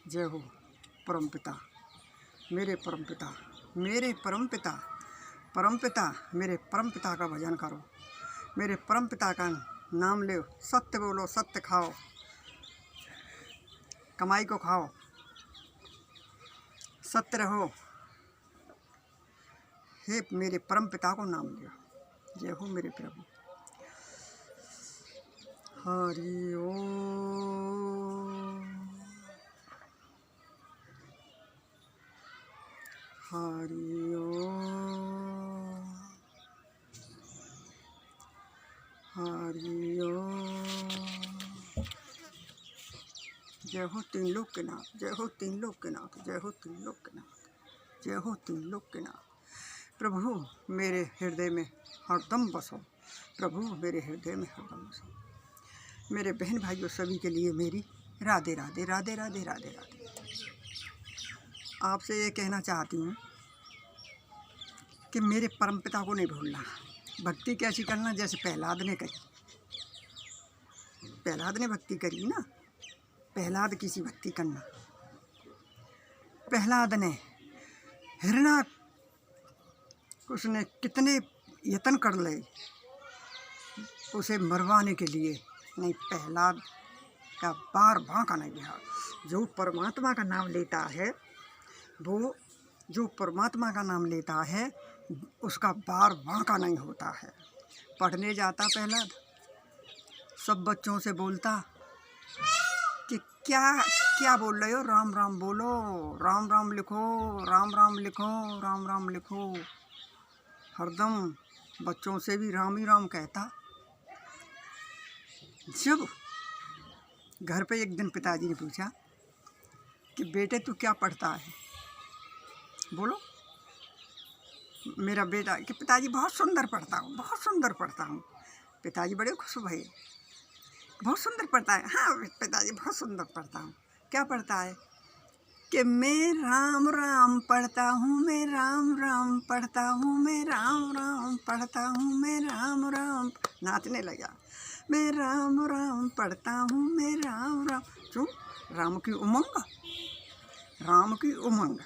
जय हो परमपिता, मेरे परमपिता, मेरे परमपिता। परमपिता, मेरे परमपिता का भजन करो, मेरे परमपिता का नाम लो, सत्य बोलो, सत्य खाओ, कमाई को खाओ, सत्य रहो। हे मेरे परमपिता को नाम लियो। जय हो मेरे प्रभु। हरि ओम, हरि ओम, हरि ओम। जय हो तीन लोक के नाथ, जय हो तीन लोक के नाथ, जय हो तीन लोक के नाथ, जय हो तीन लोक के नाथ। प्रभु मेरे हृदय में हरदम बसो, प्रभु मेरे हृदय में हरदम बसो। मेरे बहन भाइयों सभी के लिए मेरी राधे राधे राधे राधे राधे राधे। आपसे ये कहना चाहती हूँ कि मेरे परमपिता को नहीं भूलना। भक्ति कैसी करना, जैसे प्रहलाद ने करी। प्रहलाद ने भक्ति करी ना, प्रहलाद की सी भक्ति करना। प्रहलाद ने हिरण्य उसने कितने यत्न कर ले उसे मरवाने के लिए, नहीं प्रहलाद का बार बांका नहीं गया। जो परमात्मा का नाम लेता है, वो जो परमात्मा का नाम लेता है उसका बार बांका नहीं होता है। पढ़ने जाता प्रहलाद, सब बच्चों से बोलता कि क्या क्या बोल रहे हो, राम राम बोलो, राम राम लिखो, राम राम लिखो, राम राम लिखो। हरदम बच्चों से भी राम ही राम कहता। जब घर पे एक दिन पिताजी ने पूछा कि बेटे तू क्या पढ़ता है, बोलो। मेरा बेटा कि पिताजी बहुत सुंदर पढ़ता हूँ, बहुत सुंदर पढ़ता हूँ। पिताजी बड़े खुश भये, बहुत सुंदर पढ़ता है। हाँ पिताजी बहुत सुंदर पढ़ता हूँ। क्या पढ़ता है कि मैं राम राम पढ़ता हूँ, मैं राम राम पढ़ता हूँ, मैं राम राम पढ़ता हूँ, मैं राम राम। नाचने लगा, मैं राम राम पढ़ता हूँ, मैं राम राम। क्यों? राम की उमंग, राम की उमंग।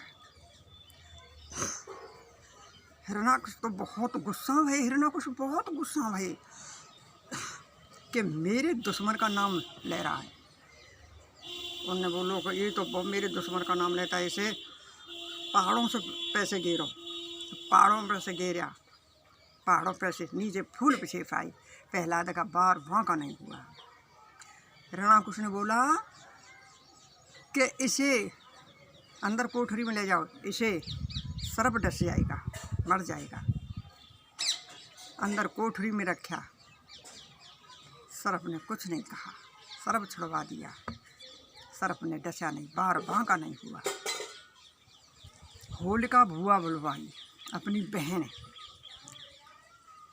हिरण्याकश तो बहुत गुस्सा है, हिरण्याकश बहुत गुस्सा है कि मेरे दुश्मन का नाम ले रहा है। उन्होंने बोलो कि ये तो मेरे दुश्मन का नाम लेता है, इसे पहाड़ों से पैसे गिरो। पहाड़ों पर से गिरा, पहाड़ों पर से नीचे फूल पीछे पाई। प्रहलाद का बार बांका नहीं हुआ। हिरण्याकश ने बोला कि इसे अंदर कोठरी में ले जाओ, इसे सर्प डस जाएगा, मर जाएगा। अंदर कोठरी में रखा। सर्प ने कुछ नहीं कहा, सर्प छुड़वा दिया। सर्प ने डसा नहीं, बार बांका नहीं हुआ। होलिका भुआ बुलवाई अपनी बहन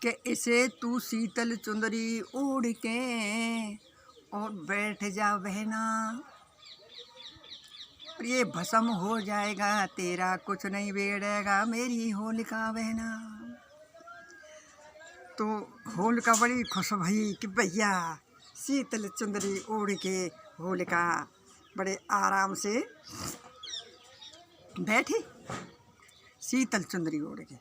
कि इसे तू शीतल चुंदरी ओढ़ के और बैठ जा बहना, ये भस्म हो जाएगा, तेरा कुछ नहीं बिगड़ेगा मेरी होलिका बहना। तो होलिका बड़ी खुश भई कि भैया शीतल चुंदरी ओढ़ के होलिका बड़े आराम से बैठी। शीतल चुंदरी ओढ़ के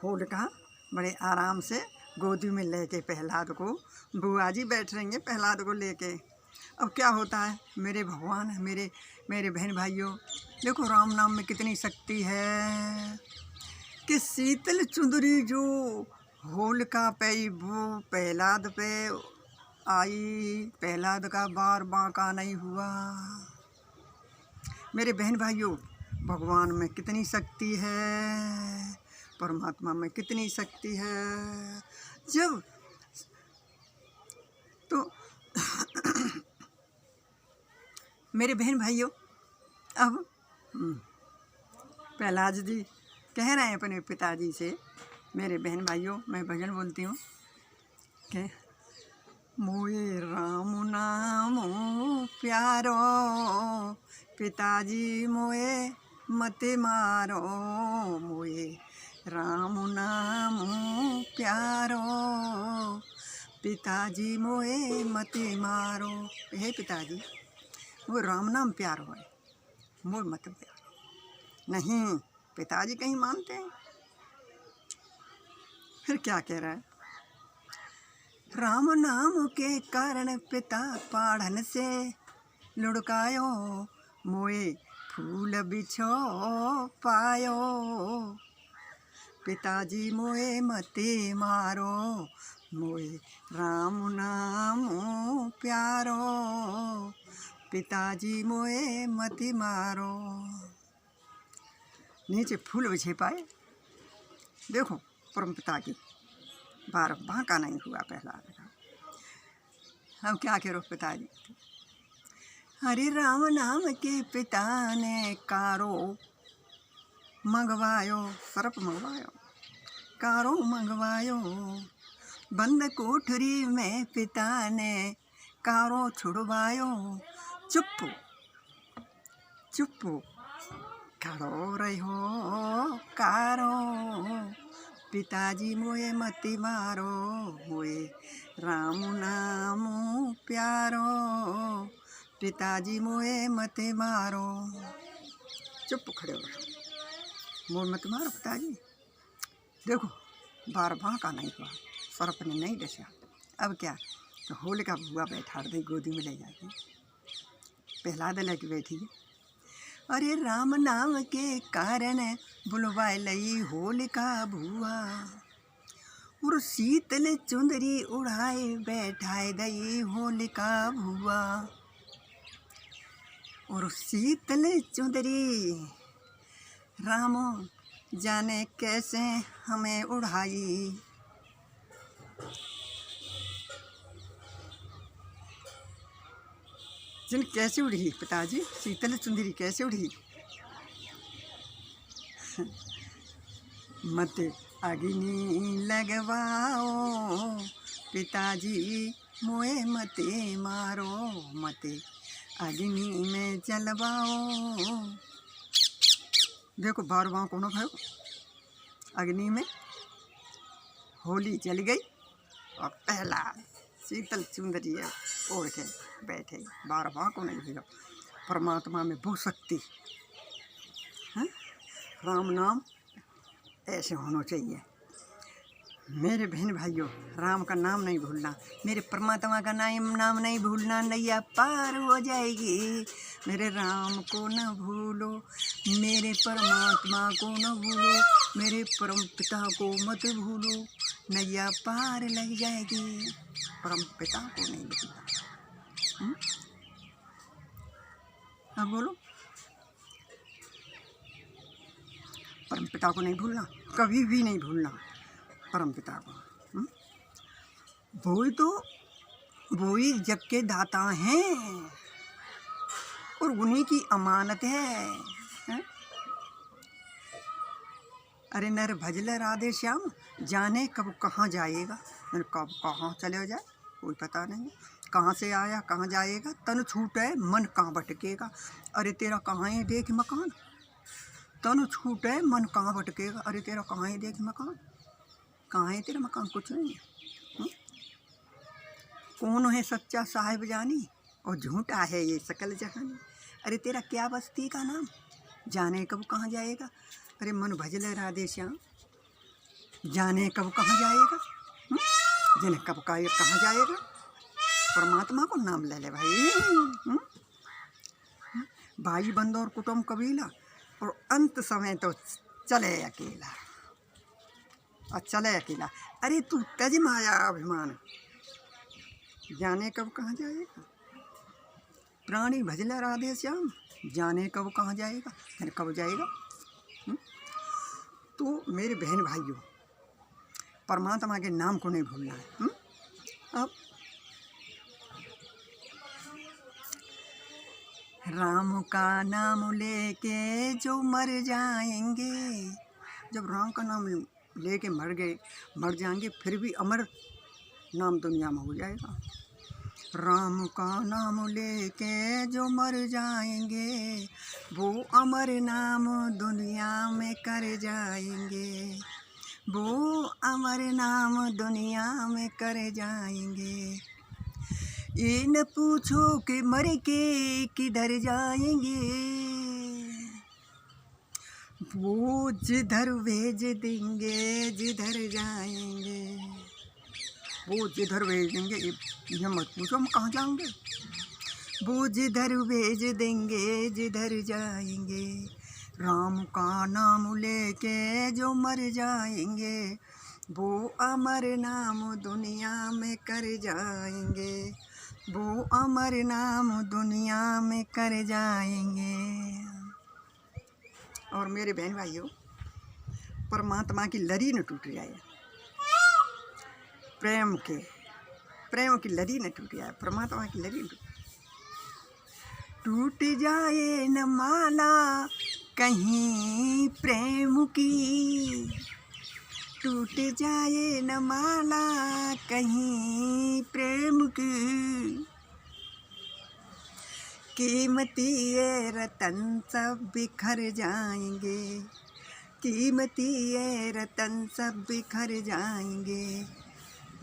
होलिका बड़े आराम से गोदी में लेके प्रहलाद को, बुआ जी बैठ रही हैं प्रहलाद को लेके। अब क्या होता है मेरे भगवान, मेरे बहन भाइयों, देखो राम नाम में कितनी शक्ति है कि शीतल चुंदरी जो होलिका पे वो प्रहलाद पे आई, प्रहलाद का बार बांका नहीं हुआ। मेरे बहन भाइयों, भगवान में कितनी शक्ति है, परमात्मा में कितनी शक्ति है। जब तो मेरे बहन भाइयों, अब प्रहलाद जी कह रहे हैं अपने पिताजी से, मेरे बहन भाइयों मैं भजन बोलती हूँ कि मोए राम नाम प्यारो, पिताजी मोए मत मारो, मोए राम नाम प्यारो, पिताजी मोए मत मारो। हे पिताजी, वो राम नाम प्यारो है, मोय मत प्यारो। नहीं, पिताजी कहीं मानते हैं। फिर क्या कह रहा है, राम नाम के कारण पिता पाढ़न से लुढ़कायो, मोए फूल बिछो पायो, पिताजी मोए मते मारो, मोए राम नाम प्यारो, पिताजी मोए मते मारो। नीचे फूल बिछे पाए। देखो परमपिता की बार बांका नहीं हुआ पहला। अब क्या करो पिताजी, हरे राम नाम के पिता ने कारो मंगवायो, सरप मंगवायो, कारो मंगवायो, बंद कोठरी में पिता ने कारो छुड़वायो, चुप चुप खड़ो रहो कारो, पिताजी मोए मती मारो, मोए राम नाम प्यारो, पिताजी मोए मते मारो। चुप खड़े हो, मोए मत मारो पिताजी। देखो बार बांका नहीं हुआ, सरप ने नहीं डसा। अब क्या, तो होलिका बुआ बैठा दी, गोदी में ले जाके पहला दे लेके बैठी। अरे राम नाम के कारण बुलवाए लई होलिका बुआ, और शीतल चुंदरी उड़ाए बैठाए दई होलिका बुआ, और शीतल चुंदरी राम जाने कैसे हमें उड़ाई, जिन कैसे उड़ी पिताजी, शीतल चुंदरी कैसे उड़ी, मत अग्नि लगवाओ, पिताजी मोए मते मारो, मते अग्नि में जलवाओ। देखो बार बार कौन भयो, अग्नि में होली जल गई, और पहला शीतल चुंदरी ओढ़ के बैठे। बार बार को नहीं भैया, परमात्मा में वो शक्ति है, राम नाम ऐसे होना चाहिए। मेरे बहन भाइयों, राम का नाम नहीं भूलना, मेरे परमात्मा का नाम नहीं भूलना, नैया पार हो जाएगी। मेरे राम को न भूलो, मेरे परमात्मा को न भूलो, मेरे परम पिता को मत भूलो, नैया पार लग जाएगी। परम पिता को नहीं भूलना। अब बोलो, परम पिता को नहीं भूलना, कभी भी नहीं भूलना परम पिता को। वो ही जग के दाता हैं, और उन्हीं की अमानत है? अरे नर भजल राधे श्याम, जाने कब कहाँ जाएगा, कब कहाँ चले जाए कोई पता नहीं, कहाँ से आया कहाँ जाएगा, तन छूटे मन कहाँ भटकेगा। अरे तेरा कहाँ है देख मकान, तन छूटे मन कहाँ भटकेगा। अरे तेरा कहाँ है देख मकान, कहाँ है तेरा मकान, कुछ नहीं है। कौन है सच्चा साहिब जानी, और झूठा है ये सकल जहानी। अरे तेरा क्या बस्ती का नाम, जाने कब कहाँ जाएगा। अरे मन भजले राधे श्याम, जाने कब कहाँ जाएगा, जाने कब कहाँ जाएगा। परमात्मा को नाम ले ले भाई। भाई बंधु और कुटुंब कबीला, और अंत समय तो चले अकेला, और चले अकेला। अरे तू तज माया अभिमान, जाने कब कहाँ जाएगा। प्राणी भजला राधे श्याम, जाने कब कहाँ जाएगा, जाने कब जाएगा। तो मेरे बहन भाइयों, परमात्मा के नाम को नहीं भूलना है। अब राम का नाम लेके जो मर जाएंगे, जब राम का नाम लेके मर जाएंगे, फिर भी अमर नाम दुनिया में हो जाएगा। राम का नाम लेके जो मर जाएंगे, वो अमर नाम दुनिया में कर जाएंगे, वो अमर नाम दुनिया में कर जाएंगे। ये न पूछो कि मर के किधर जाएंगे, वो जिधर भेज देंगे जिधर जाएंगे, वो जिधर भेज देंगे, ये मत पूछो हम कहाँ जाएंगे। वो जिधर भेज देंगे जिधर जाएंगे, राम का नाम लेके जो मर जाएंगे, वो अमर नाम दुनिया में कर जाएंगे, वो अमर नाम दुनिया में कर जाएंगे। और मेरे बहन भाइयों, परमात्मा की लड़ी न टूट जाए, प्रेम की लड़ी न टूट जाए, परमात्मा की लड़ी न टूट जाए न माला कहीं प्रेम की, टूट जाए न माला कहीं प्रेम की, कीमती ये रतन सब बिखर जाएंगे, कीमती ये रतन सब बिखर जाएंगे,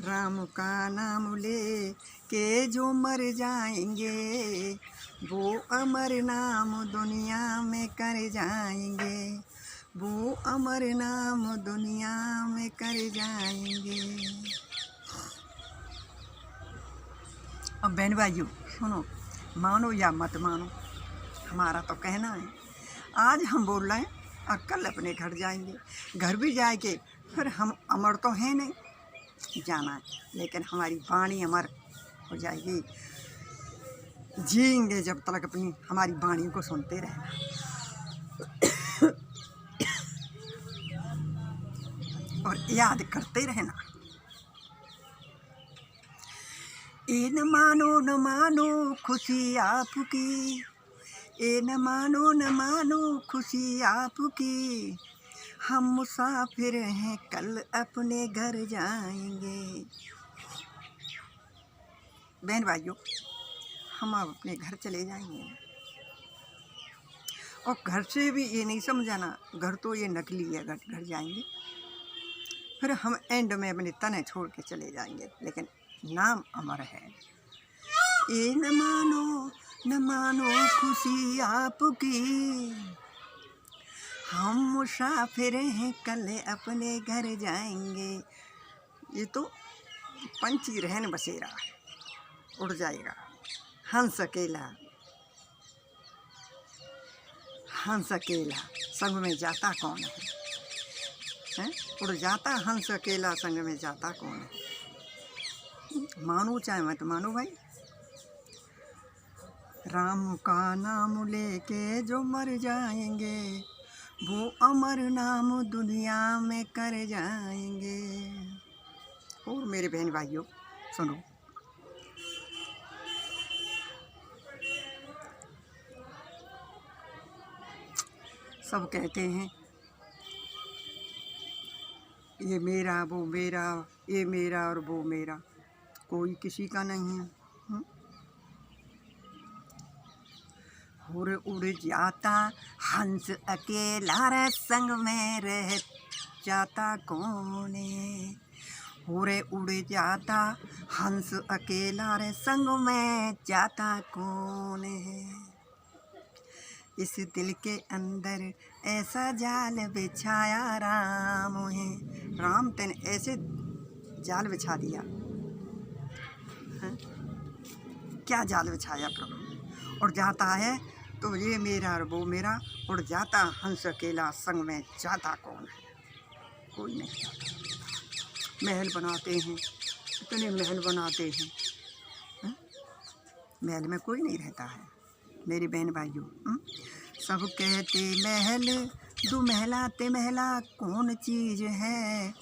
राम का नाम ले के जो मर जाएंगे, वो अमर नाम दुनिया में कर जाएंगे, वो अमर नाम दुनिया में कर जाएंगे। अब बहन भाइयों सुनो, मानो या मत मानो, हमारा तो कहना है, आज हम बोल रहे हैं और कल अपने घर जाएंगे, घर भी जाएंगे, फिर हम अमर तो हैं नहीं, जाना है, लेकिन हमारी वाणी अमर हो जाएगी, जिएंगे जब तक अपनी हमारी वाणी को सुनते रहना। और याद करते रहना। ए न मानो खुशी आपकी, ए न मानो खुशी आपकी, हम मुसाफिर हैं कल अपने घर जाएंगे। बहन भाइयों, हम अब अपने घर चले जाएंगे, और घर से भी ये नहीं समझाना घर तो ये नकली है, घर जाएंगे, फिर हम एंड में अपने तने छोड़ के चले जाएंगे, लेकिन नाम अमर है। ए न मानो खुशी आपकी, हम मुसाफिर हैं कल अपने घर जाएंगे। ये तो पंछी रहन बसेरा उड़ जाएगा, हंस अकेला संग में जाता कौन है? उड़ जाता हंस अकेला, संग में जाता कौन है? मानो चाहे मत मानो भाई, राम का नाम लेके जो मर जाएंगे, वो अमर नाम दुनिया में कर जाएंगे। और मेरे बहन भाइयों सुनो, सब कहते हैं ये मेरा वो मेरा, ये मेरा और वो मेरा, कोई किसी का नहीं है। उड़ जाता हंस अकेला रे, संग में रह जाता कौन है? उड़ जाता हंस अकेला रे, संग में जाता कौन है? इस दिल के अंदर ऐसा जाल बिछाया राम है, राम तेने ऐसे जाल बिछा दिया है? क्या जाल बिछाया प्रभु? उड़ जाता है तो ये मेरा और वो मेरा, उड़ जाता हंस अकेला, संग में जाता कौन है? कोई नहीं जाता। महल बनाते हैं, इतने महल बनाते हैं, महल में कोई नहीं रहता है। मेरी बहन भाइयों, सब कहते महल दो महलाते महला कौन चीज़ है?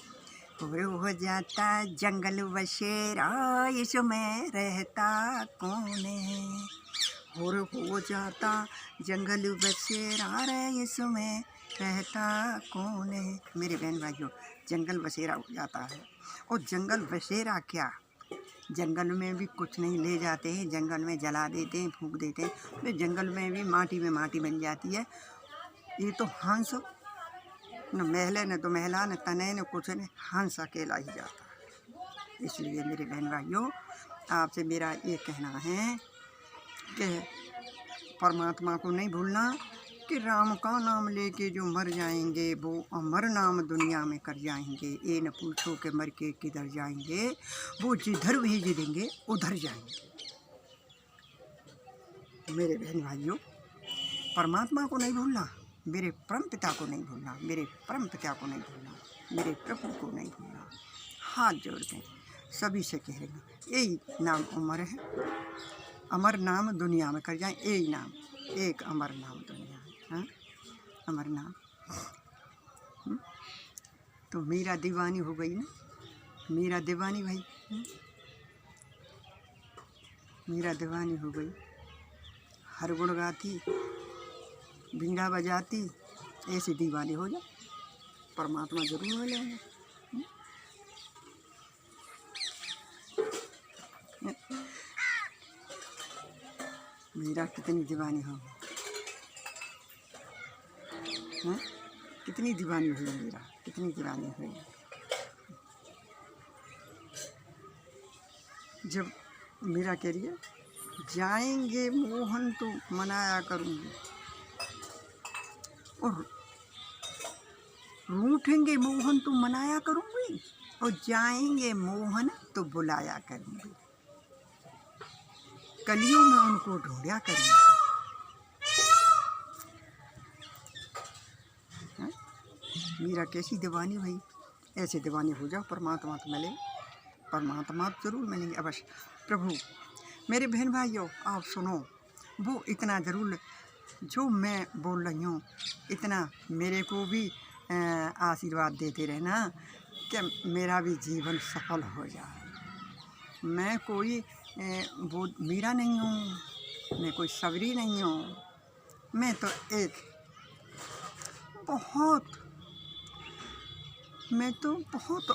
हो जाता जंगल बसेरा, इसमें रहता कौन है? और हो जाता जंगल बसेरा रे, इसमें रहता कौन है? मेरे बहन भाइयों, जंगल बसेरा हो जाता है, और जंगल बसेरा क्या, जंगल में भी कुछ नहीं ले जाते हैं, जंगल में जला देते हैं, फूंक देते हैं, तो जंगल में भी माटी में माटी बन जाती है। ये तो हंस न महले न तो महला न तने न कुछ न, हंस अकेला ही जाता है। इसलिए मेरे बहन भाइयों, आपसे मेरा ये कहना है कि परमात्मा को नहीं भूलना, कि राम का नाम लेके जो मर जाएंगे वो अमर नाम दुनिया में कर जाएंगे। ये न पूछो कि मर के किधर जाएंगे, वो जिधर भेज देंगे उधर जाएंगे। मेरे बहन भाइयों, परमात्मा को नहीं भूलना, मेरे परम पिता को नहीं भूलना, मेरे परम पिता को नहीं भूलना, मेरे प्रभु को नहीं भूलना। हाथ जोड़ के सभी से कह रहे हैं, यही नाम अमर है, अमर नाम दुनिया में कर जाए। यही नाम, एक अमर नाम दुनिया में। हाँ, अमर नाम। तो मीरा दीवानी हो गई ना, मीरा दीवानी भाई। मीरा दीवानी हो गई, हर गुण गाती, बीड़ा बजाती, ऐसी दीवानी हो जाए, परमात्मा जरूर मिलेंगे। मीरा कितनी दीवानी हो, कितनी दीवानी हुई मीरा, कितनी दीवानी हुई। जब मीरा कह रही है, जाएंगे मोहन तो मनाया करूँगी, और रूठेंगे मोहन तो मनाया करूँगी, और जाएंगे मोहन तो बुलाया करूँगी, कलियों में उनको ढूंढा करूँगी। मीरा कैसी दीवानी हुई, ऐसे दीवानी हो जाओ, परमात्मा तो मिले, परमात्मा जरूर मिलेंगे अवश्य। प्रभु मेरे बहन भाइयों, आप सुनो, वो इतना ज़रूर जो मैं बोल रही हूँ, इतना मेरे को भी आशीर्वाद देते रहना कि मेरा भी जीवन सफल हो जाए। मैं कोई वो मीरा नहीं हूँ, मैं कोई सबरी नहीं हूँ, मैं तो एक मैं तो बहुत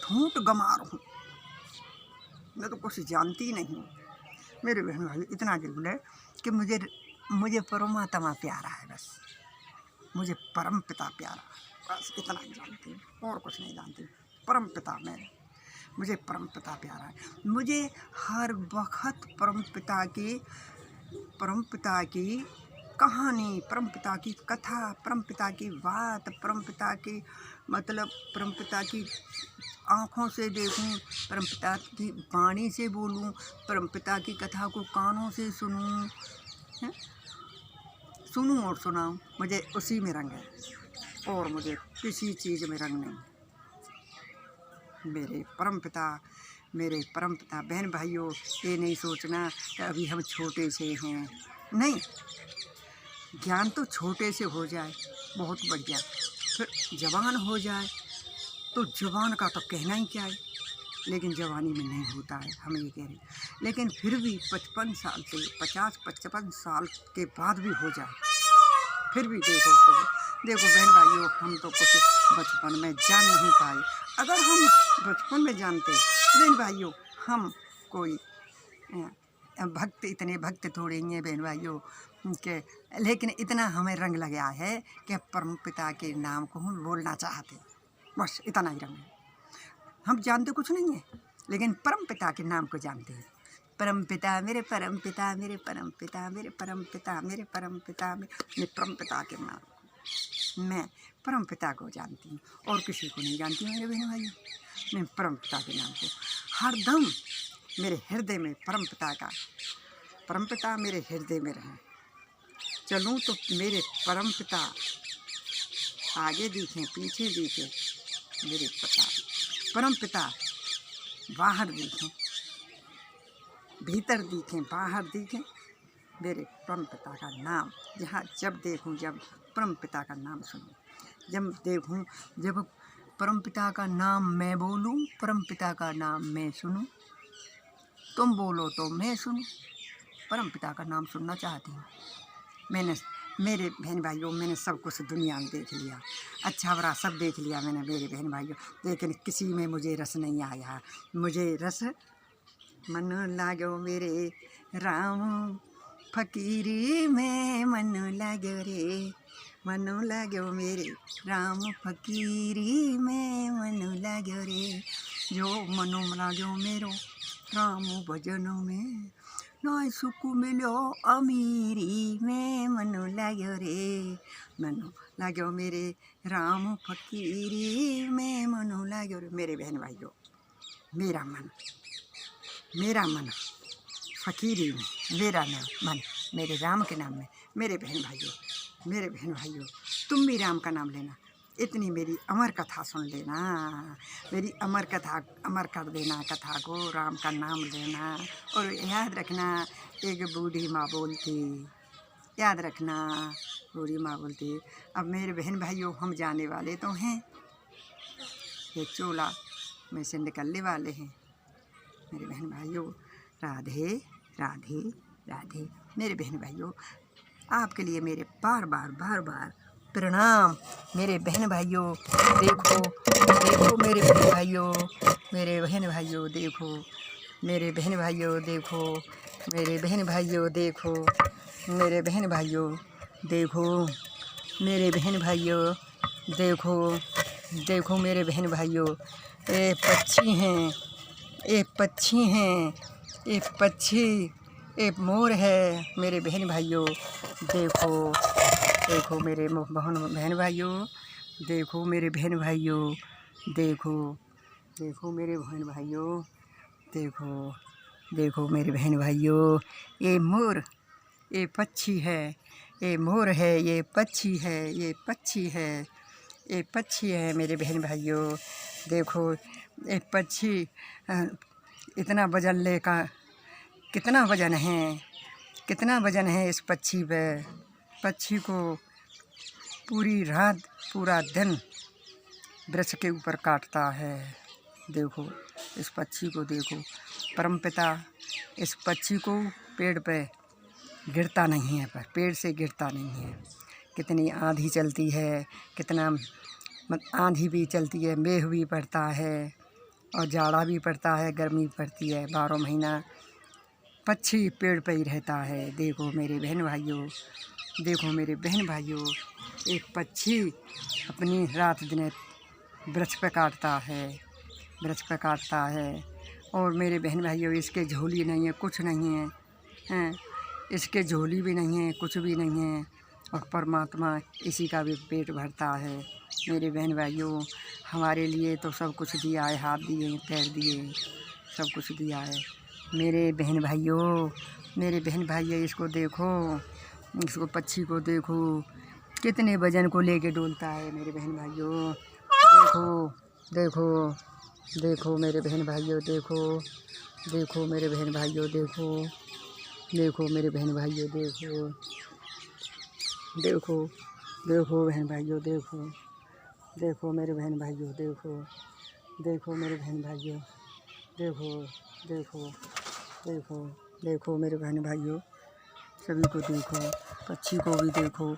ठूंठ गमार हूँ, मैं तो कुछ जानती नहीं हूँ। मेरे बहन भाई, इतना जरूर है कि मुझे परमात्मा प्यारा है, बस मुझे परम पिता प्यारा है, बस इतना ही जानती हूँ और कुछ नहीं जानती। परम पिता मुझे परम पिता प्यारा है। मुझे हर वक्त परम पिता की कहानी, परम पिता की कथा, परम पिता की बात, परम पिता की मतलब परम पिता की आँखों से देखूं, परम पिता की वाणी से बोलूं, परम पिता की कथा को कानों से सुनूं और सुनाऊं। मुझे उसी में रंग है और मुझे किसी चीज़ में रंग नहीं। मेरे परम पिता बहन भाइयों, ये नहीं सोचना कि अभी हम छोटे से हैं, नहीं, ज्ञान तो छोटे से हो जाए बहुत बढ़िया, फिर जवान हो जाए तो जवान का तो कहना ही क्या है, लेकिन जवानी में नहीं होता है, हम ये कह रहे हैं। लेकिन फिर भी 55 साल से 50-55 साल के बाद भी हो जाए, फिर भी देखो बहन भाइयों, हम तो कुछ बचपन में जान नहीं पाए। अगर हम बचपन में जानते बहन भाइयों, हम कोई इतने भक्त थोड़े हैं बहन भाइयों के, लेकिन इतना हमें रंग लगा है कि परम पिता के नाम को हम बोलना चाहते, बस इतना ही रंग है। हम जानते कुछ नहीं है, लेकिन परम पिता के नाम को जानते हैं। परम पिता मेरे परम पिता, मेरे परम पिता, मेरे परम पिता, मेरे परम पिता, मेरे परम पिता के नाम मैं परम पिता को जानती हूँ और किसी को नहीं जानती हूँ। मेरे बहन भाइयों, मैं परम पिता के नाम को हरदम मेरे हृदय में परम पिता मेरे हृदय में रहें। चलूँ तो मेरे परम पिता आगे दिखें, पीछे दिखें, मेरे परम पिता बाहर दिखें, भीतर दिखें, बाहर दिखें, मेरे परम पिता का नाम जहाँ जब देखूं, जब परम पिता का नाम सुनूं, जब देखूं, जब परम पिता का नाम मैं बोलूं, परम पिता का नाम मैं सुनूं, तुम बोलो तो मैं सुनूं, परम पिता का नाम सुनना चाहती हूँ। मेरे बहन भाइयों, मैंने सब कुछ दुनिया में देख लिया, अच्छा बुरा सब देख लिया मैंने मेरे बहन भाइयों, लेकिन किसी में मुझे रस नहीं आया। मुझे रस मन लागो मेरे राम फकीरी में, मन लागो रे, मन लागो मेरे राम फकीरी में, मन लागो रे, जो मनो लागो मेरो राम भजनों में, ना सुख मिलो अमीरी में मनु लाग्यो रे, मनु लाग्यो मेरे राम फकीरी में मनु लाग्यो रे। मेरे बहन भाइयों, मेरा मन फकीरी में, मेरा मन मेरे राम के नाम में। मेरे बहन भाइयों, तुम भी राम का नाम लेना। इतनी मेरी अमर कथा सुन लेना, मेरी अमर कर देना कथा को, राम का नाम लेना। और याद रखना, एक बूढ़ी माँ बोलती, याद रखना, बूढ़ी माँ बोलती। अब मेरे बहन भाइयों, हम जाने वाले तो हैं, ये चोला में से निकलने वाले हैं। मेरे बहन भाइयों, राधे राधे राधे। मेरे बहन भाइयों, आपके लिए मेरे बार बार प्रणाम। मेरे बहन भाइयों, देखो मेरे बहन भाइयों, मेरे बहन भाइयों देखो, मेरे बहन भाइयों देखो, मेरे बहन भाइयों देखो, मेरे बहन भाइयों देखो, मेरे बहन भाइयों देखो, देखो मेरे बहन भाइयों, ये पक्षी हैं, ये पक्षी हैं, ये पक्षी, एक मोर है। मेरे बहन भाइयों देखो, देखो मेरे बहन भाइयों देखो, मेरे बहन भाइयों देखो, देखो मेरे बहन भाइयों देखो, देखो मेरे बहन भाइयों, ये मोर, ये पक्षी है, ये मोर है, ये पक्षी है, ये पक्षी है, ये पक्षी है। मेरे बहन भाइयों देखो, ये पक्षी इतना वजन लेकर, कितना वजन है, कितना वजन है इस पक्षी पे। पक्षी को पूरी रात पूरा दिन वृक्ष के ऊपर काटता है। देखो इस पक्षी को, देखो परमपिता इस पक्षी को पेड़ पे गिरता नहीं है, पर पेड़ से गिरता नहीं है। कितनी आंधी चलती है, कितना आंधी भी चलती है, मेघ भी पड़ता है, और जाड़ा भी पड़ता है, गर्मी पड़ती है, 12 महीना पक्षी पेड़ पे ही रहता है। देखो मेरे बहन भाइयों, देखो मेरे बहन भाइयों, एक पक्षी अपनी रात दिन वृक्ष पे काटता है, वृक्ष पे काटता है। और मेरे बहन भाइयों, इसके झोली नहीं है, कुछ नहीं है, हैं, इसके झोली भी नहीं है, कुछ भी नहीं है, और परमात्मा इसी का भी पेट भरता है। मेरे बहन भाइयों, हमारे लिए तो सब कुछ दिया है, हाथ दिए, पैर दिए, सब कुछ दिया है। मेरे बहन भाइयों, मेरे बहन भाइयों, इसको देखो, इसको पक्षी को देखो, कितने वजन को लेके डोलता है। मेरे बहन भाइयों देखो, देखो, देखो मेरे बहन भाइयों देखो, देखो मेरे बहन भाइयों देखो, देखो मेरे बहन भाइयों देखो, देखो, देखो बहन भाइयों देखो, देखो मेरे बहन भाइयों देखो, देखो मेरे बहन भाइयों देखो, देखो, देखो, देखो मेरे बहन भाइयों, सभी को देखो, पक्षी को भी देखो।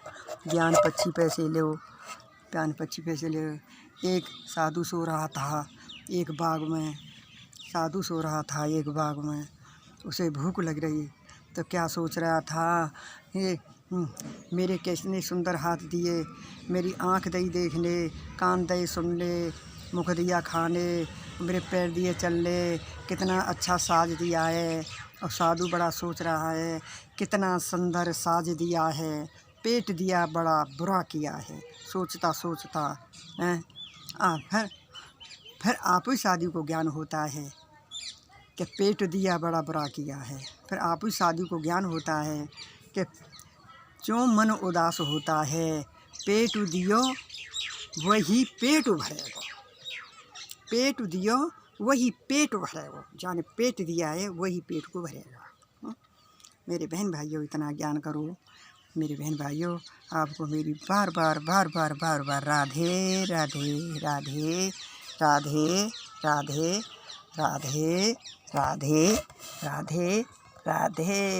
ज्ञान पक्षी पैसे लो, ज्ञान पक्षी पैसे ले। एक साधु सो रहा था एक बाग में, साधु सो रहा था एक बाग में, उसे भूख लग रही, तो क्या सोच रहा था, ये मेरे कितने सुंदर हाथ दिए, मेरी आँख दई देखने, कान दई सुनने, मुख दिया खाने, मेरे पैर दिए चलने, कितना अच्छा साज दिया है। और साधु बड़ा सोच रहा है, कितना सुंदर साज दिया है, पेट दिया बड़ा बुरा किया है। सोचता सोचता हैं, फिर आप ही साधु को ज्ञान होता है कि पेट दिया बड़ा बुरा किया है। फिर आप ही साधु को ज्ञान होता है कि जो मन उदास होता है, पेट दियो वही पेट भरेगा, पेट दियो वही पेट भरेगा, जाने पेट दिया है वही पेट को भरेगा। मेरे बहन भाइयों, इतना ज्ञान करो। मेरे बहन भाइयों, आपको मेरी बार बार राधे राधे राधे राधे राधे राधे राधे राधे राधे।